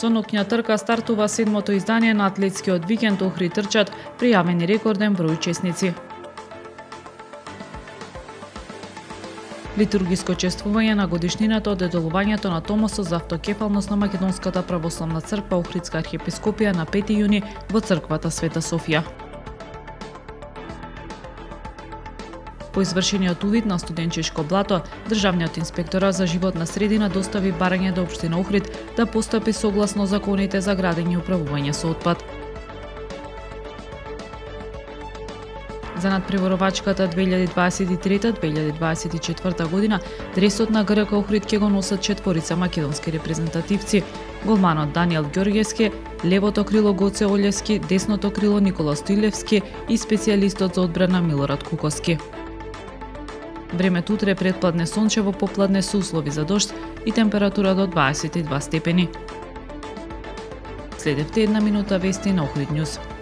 Со ноќна трка стартува 7-то издание на атлетскиот викенд Охрид трчат, пријавени рекорден број учесници. Литургиско чествување на годишнината од деделувањето на Томосот за автокефалност на Македонската православна црква Охридска архиепископија на 5 јуни во црквата Света Софија. По извршениот увид на студенчешко блато, Државниот инспекторат за животна средина достави барање до општина Охрид да постапи согласно законите за градење и управување со отпад. За надпреварувачката 2023-2024 година, дресот на ГРК Охрид ќе го носат четворица македонски репрезентативци: голманот Даниел Ѓорѓевски, левото крило Гоце Олевски, десното крило Никола Стоилевски и специјалистот за одбрана Милорад Куковски. Времето утре предпладне сончево, попладне со услови за дожд и температура до 22 степени. Следевте една минута вести на Охрид Нјуз.